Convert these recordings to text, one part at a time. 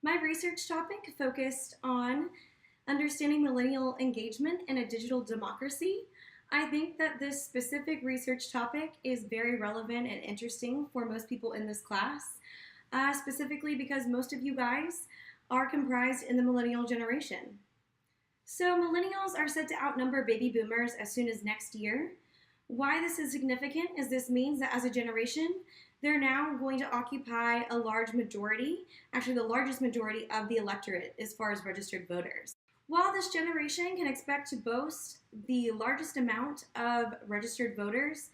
My research topic focused on understanding millennial engagement in a digital democracy. I think that this specific research topic is very relevant and interesting for most people in this class, specifically because most of you guys are comprised in the millennial generation. So millennials are said to outnumber baby boomers as soon as next year. Why this is significant is this means that as a generation, they're now going to occupy a large majority, actually the largest majority of the electorate as far as registered voters. While this generation can expect to boast the largest amount of registered voters,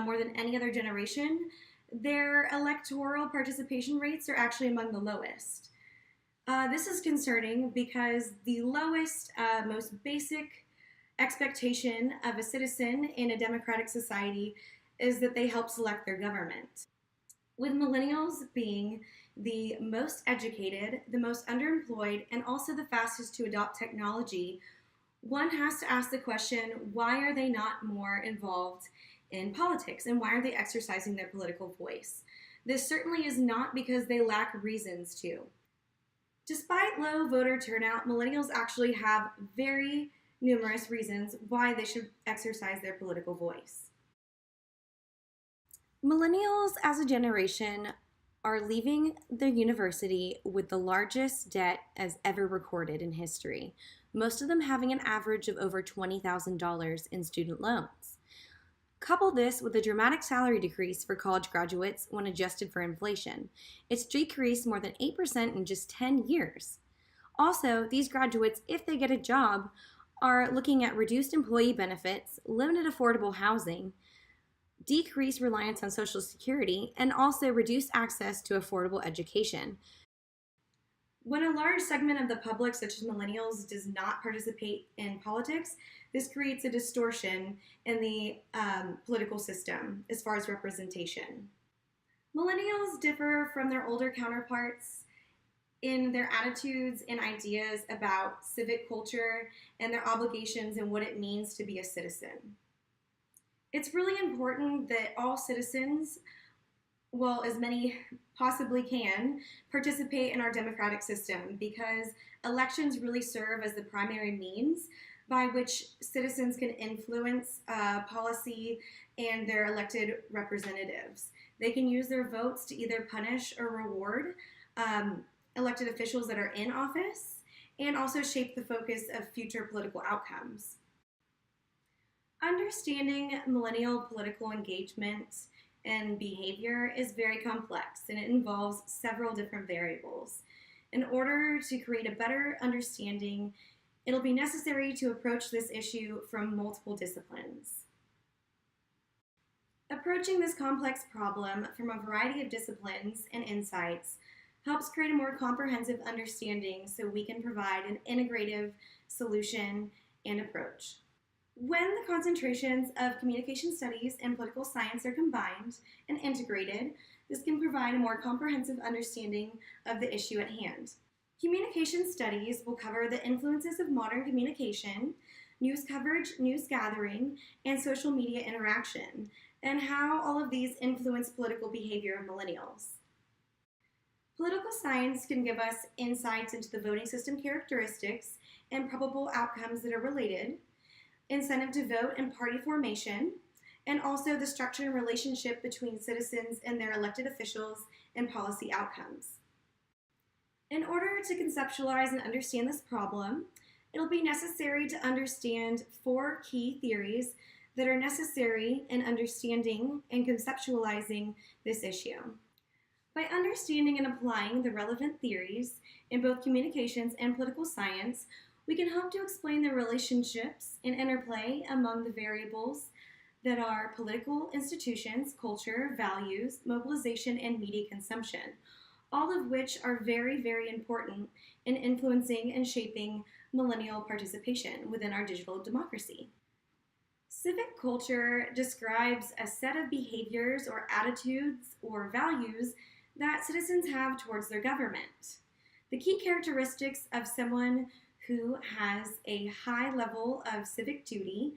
more than any other generation, their electoral participation rates are actually among the lowest. This is concerning because the lowest, most basic expectation of a citizen in a democratic society is that they help select their government. With millennials being the most educated, the most underemployed, and also the fastest to adopt technology, one has to ask the question, why are they not more involved in politics, and why are they exercising their political voice? This certainly is not because they lack reasons to. Despite low voter turnout, millennials actually have very numerous reasons why they should exercise their political voice. Millennials as a generation are leaving the university with the largest debt as ever recorded in history, most of them having an average of over $20,000 in student loans. Couple this with a dramatic salary decrease for college graduates when adjusted for inflation. It's decreased more than 8% in just 10 years. Also, these graduates, if they get a job, are looking at reduced employee benefits, limited affordable housing, decreased reliance on Social Security, and also reduced access to affordable education. When a large segment of the public, such as millennials, does not participate in politics, this creates a distortion in the political system as far as representation. Millennials differ from their older counterparts in their attitudes and ideas about civic culture and their obligations and what it means to be a citizen. It's really important that all citizens, well, as many possibly can, participate in our democratic system because elections really serve as the primary means by which citizens can influence policy and their elected representatives. They can use their votes to either punish or reward elected officials that are in office and also shape the focus of future political outcomes. Understanding millennial political engagement and behavior is very complex, and it involves several different variables. In order to create a better understanding, it'll be necessary to approach this issue from multiple disciplines. Approaching this complex problem from a variety of disciplines and insights helps create a more comprehensive understanding so we can provide an integrative solution and approach. When the concentrations of communication studies and political science are combined and integrated, this can provide a more comprehensive understanding of the issue at hand. Communication studies will cover the influences of modern communication, news coverage, news gathering, and social media interaction, and how all of these influence political behavior of millennials. Political science can give us insights into the voting system characteristics and probable outcomes that are related, incentive to vote and party formation, and also the structure and relationship between citizens and their elected officials and policy outcomes. In order to conceptualize and understand this problem, it'll be necessary to understand 4 key theories that are necessary in understanding and conceptualizing this issue. By understanding and applying the relevant theories in both communications and political science, we can hope to explain the relationships and interplay among the variables that are political institutions, culture, values, mobilization, and media consumption, all of which are very, very important in influencing and shaping millennial participation within our digital democracy. Civic culture describes a set of behaviors or attitudes or values that citizens have towards their government. The key characteristics of someone who has a high level of civic duty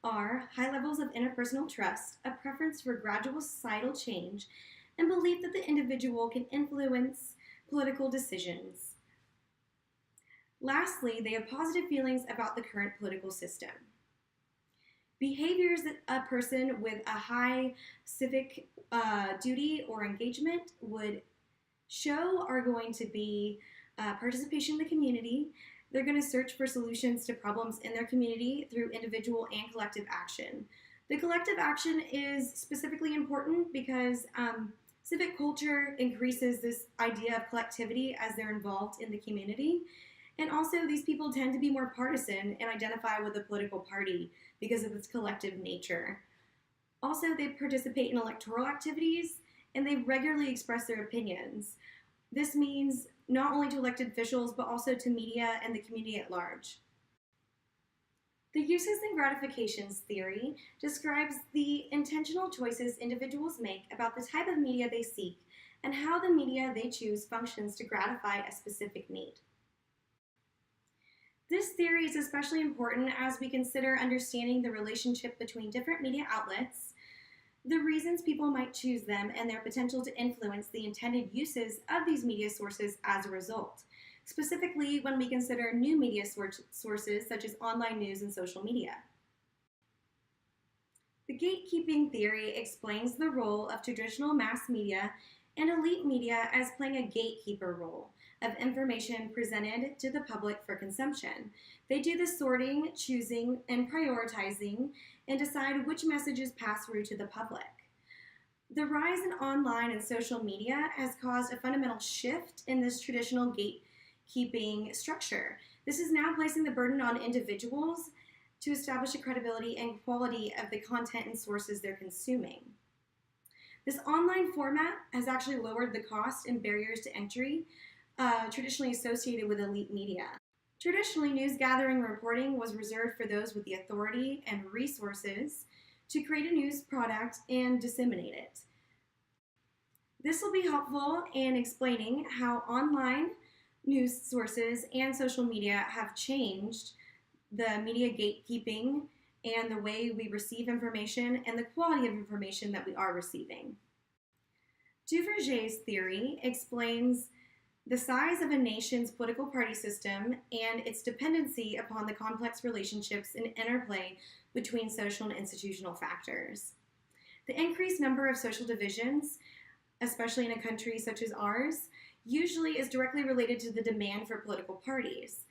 are high levels of interpersonal trust, a preference for gradual societal change, and belief that the individual can influence political decisions, Lastly, they have positive feelings about the current political system. Behaviors that a person with a high civic duty or engagement would show are going to be participation in the community. They're going to search for solutions to problems in their community through individual and collective action. The collective action is specifically important because civic culture increases this idea of collectivity as they're involved in the community. And also, these people tend to be more partisan and identify with a political party because of its collective nature. Also, they participate in electoral activities and they regularly express their opinions. This means not only to elected officials, but also to media and the community at large. The uses and gratifications theory describes the intentional choices individuals make about the type of media they seek and how the media they choose functions to gratify a specific need. This theory is especially important as we consider understanding the relationship between different media outlets, the reasons people might choose them, and their potential to influence the intended uses of these media sources as a result, specifically when we consider new media sources such as online news and social media. The gatekeeping theory explains the role of traditional mass media and elite media as playing a gatekeeper role of information presented to the public for consumption. They do the sorting, choosing, and prioritizing, and decide which messages pass through to the public. The rise in online and social media has caused a fundamental shift in this traditional gatekeeping structure. This is now placing the burden on individuals to establish the credibility and quality of the content and sources they're consuming. This online format has actually lowered the cost and barriers to entry traditionally associated with elite media. Traditionally, news gathering and reporting was reserved for those with the authority and resources to create a news product and disseminate it. This will be helpful in explaining how online news sources and social media have changed the media gatekeeping and the way we receive information and the quality of information that we are receiving. Duvergers Theory explains the size of a nation's political party system and its dependency upon the complex relationships and interplay between social and institutional factors. The increased number of social divisions, especially in a country such as ours, usually is directly related to the demand for political parties.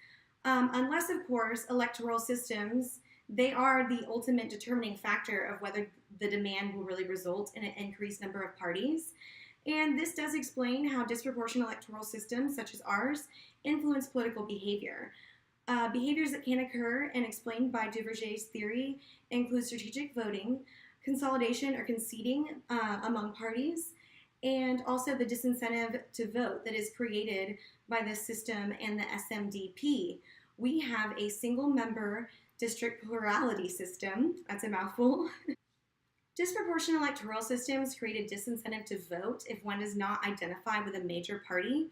Unless, of course, electoral systems, they are the ultimate determining factor of whether the demand will really result in an increased number of parties. And this does explain how disproportionate electoral systems, such as ours, influence political behavior. Behaviors that can occur and explained by Duvergers theory include strategic voting, consolidation or conceding among parties, and also the disincentive to vote that is created by this system and the SMDP. We have a single member district plurality system. That's a mouthful. Disproportionate electoral systems create a disincentive to vote if one does not identify with a major party.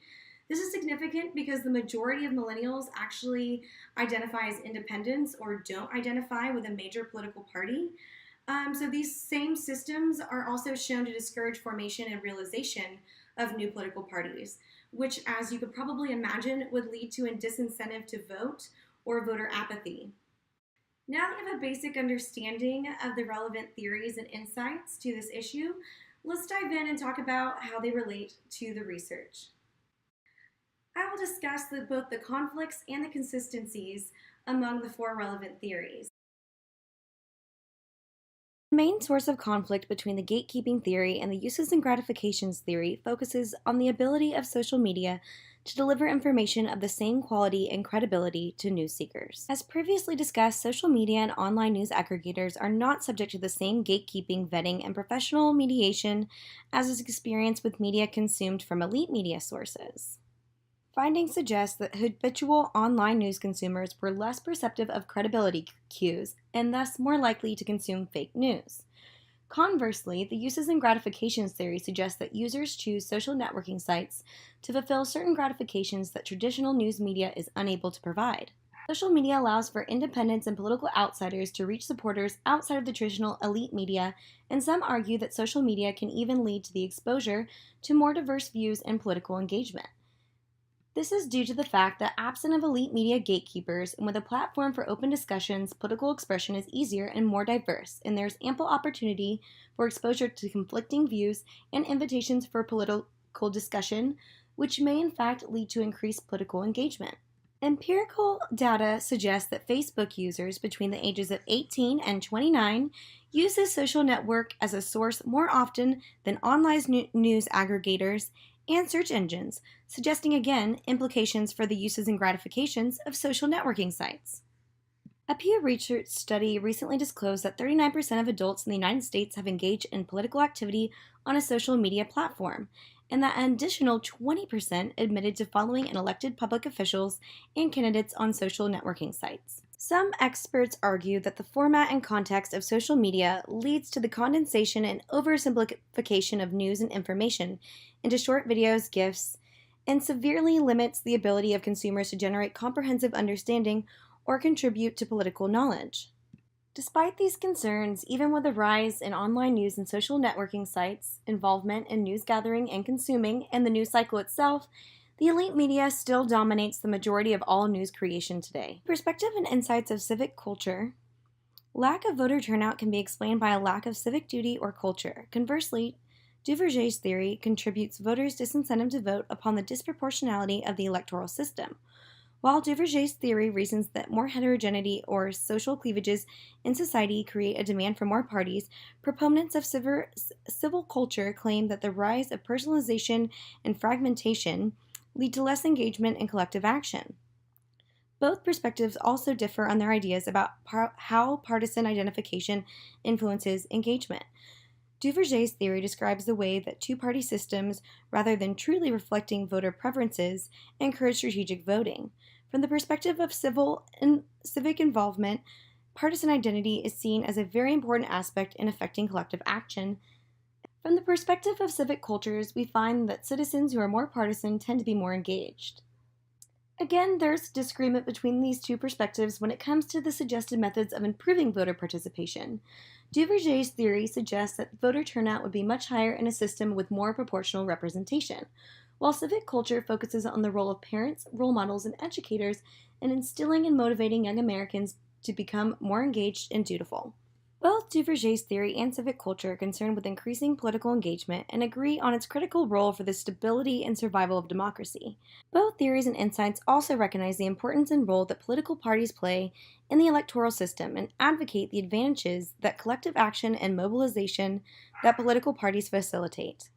This is significant because the majority of millennials actually identify as independents or don't identify with a major political party. So these same systems are also shown to discourage formation and realization of new political parties, which, as you could probably imagine, would lead to a disincentive to vote or voter apathy. Now that you have a basic understanding of the relevant theories and insights to this issue, let's dive in and talk about how they relate to the research. I will discuss both the conflicts and the consistencies among the four relevant theories. The main source of conflict between the gatekeeping theory and the uses and gratifications theory focuses on the ability of social media to deliver information of the same quality and credibility to news seekers. As previously discussed, social media and online news aggregators are not subject to the same gatekeeping, vetting, and professional mediation as is experienced with media consumed from elite media sources. Findings suggest that habitual online news consumers were less perceptive of credibility cues and thus more likely to consume fake news. Conversely, the uses and gratifications theory suggests that users choose social networking sites to fulfill certain gratifications that traditional news media is unable to provide. Social media allows for independents and political outsiders to reach supporters outside of the traditional elite media, and some argue that social media can even lead to the exposure to more diverse views and political engagement. This is due to the fact that absent of elite media gatekeepers and with a platform for open discussions, political expression is easier and more diverse, and there's ample opportunity for exposure to conflicting views and invitations for political discussion, which may in fact lead to increased political engagement. Empirical data suggests that Facebook users between the ages of 18 and 29 use this social network as a source more often than online news aggregators and search engines, suggesting again implications for the uses and gratifications of social networking sites. A Pew Research study recently disclosed that 39% of adults in the United States have engaged in political activity on a social media platform, and that an additional 20% admitted to following elected public officials and candidates on social networking sites. Some experts argue that the format and context of social media leads to the condensation and oversimplification of news and information into short videos, GIFs, and severely limits the ability of consumers to generate comprehensive understanding or contribute to political knowledge. Despite these concerns, even with the rise in online news and social networking sites, involvement in news gathering and consuming, and the news cycle itself, the elite media still dominates the majority of all news creation today. Perspective and insights of civic culture. Lack of voter turnout can be explained by a lack of civic duty or culture. Conversely, Duvergers Theory contributes voters' disincentive to vote upon the disproportionality of the electoral system. While Duvergers' theory reasons that more heterogeneity or social cleavages in society create a demand for more parties, proponents of civil culture claim that the rise of personalization and fragmentation lead to less engagement in collective action. Both perspectives also differ on their ideas about how partisan identification influences engagement. Duvergers' theory describes the way that two-party systems, rather than truly reflecting voter preferences, encourage strategic voting. From the perspective of civic involvement, partisan identity is seen as a very important aspect in affecting collective action. From the perspective of civic cultures, we find that citizens who are more partisan tend to be more engaged. Again, there's disagreement between these two perspectives when it comes to the suggested methods of improving voter participation. Duvergers' theory suggests that voter turnout would be much higher in a system with more proportional representation, while civic culture focuses on the role of parents, role models, and educators in instilling and motivating young Americans to become more engaged and dutiful. Both Duvergers' theory and civic culture are concerned with increasing political engagement and agree on its critical role for the stability and survival of democracy. Both theories and insights also recognize the importance and role that political parties play in the electoral system and advocate the advantages that collective action and mobilization that political parties facilitate.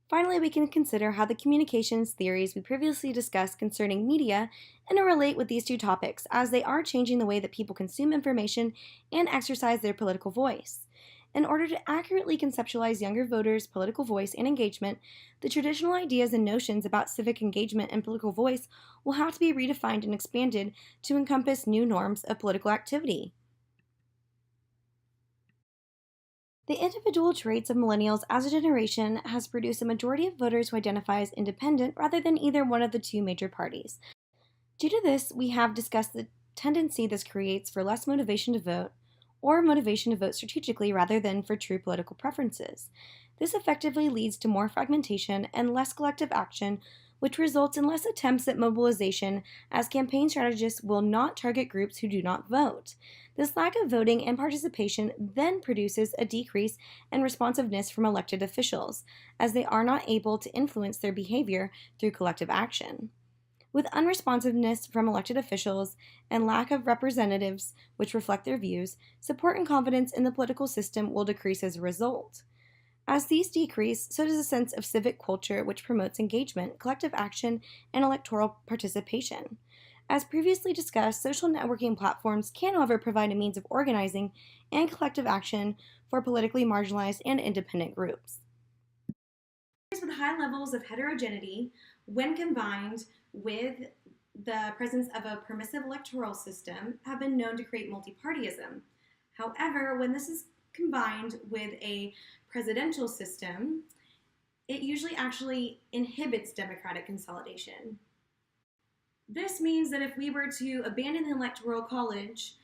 Finally, we can consider how the communications theories we previously discussed concerning media interrelate with these two topics, as they are changing the way that people consume information and exercise their political voice. In order to accurately conceptualize younger voters' political voice and engagement, the traditional ideas and notions about civic engagement and political voice will have to be redefined and expanded to encompass new norms of political activity. The individual traits of millennials as a generation has produced a majority of voters who identify as independent rather than either one of the two major parties. Due to this, we have discussed the tendency this creates for less motivation to vote, or motivation to vote strategically rather than for true political preferences. This effectively leads to more fragmentation and less collective action, which results in less attempts at mobilization, as campaign strategists will not target groups who do not vote. This lack of voting and participation then produces a decrease in responsiveness from elected officials, as they are not able to influence their behavior through collective action. With unresponsiveness from elected officials and lack of representatives which reflect their views, support and confidence in the political system will decrease as a result. As these decrease, so does a sense of civic culture which promotes engagement, collective action, and electoral participation. As previously discussed, social networking platforms can, however, provide a means of organizing and collective action for politically marginalized and independent groups. With high levels of heterogeneity, when combined with the presence of a permissive electoral system, have been known to create multipartyism. However, when this is combined with a presidential system, it usually actually inhibits democratic consolidation. This means that if we were to abandon the Electoral College,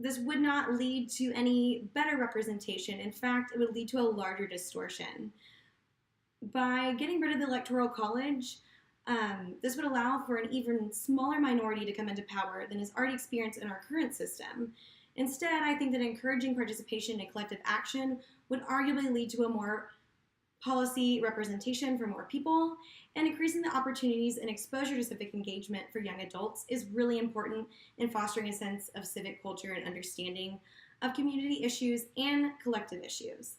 this would not lead to any better representation. In fact, it would lead to a larger distortion. By getting rid of the Electoral College, This would allow for an even smaller minority to come into power than is already experienced in our current system. Instead, I think that encouraging participation in collective action would arguably lead to a more policy representation for more people, and increasing the opportunities and exposure to civic engagement for young adults is really important in fostering a sense of civic culture and understanding of community issues and collective issues.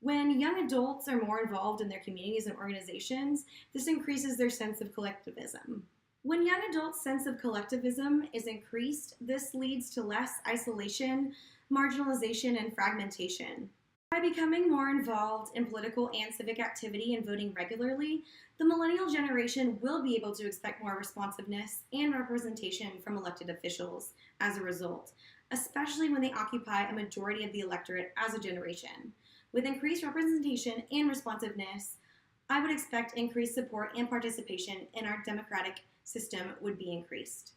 When young adults are more involved in their communities and organizations, this increases their sense of collectivism. When young adults' sense of collectivism is increased, this leads to less isolation, marginalization, and fragmentation. By becoming more involved in political and civic activity and voting regularly, the millennial generation will be able to expect more responsiveness and representation from elected officials as a result, especially when they occupy a majority of the electorate as a generation. With increased representation and responsiveness, I would expect increased support and participation in our democratic system would be increased.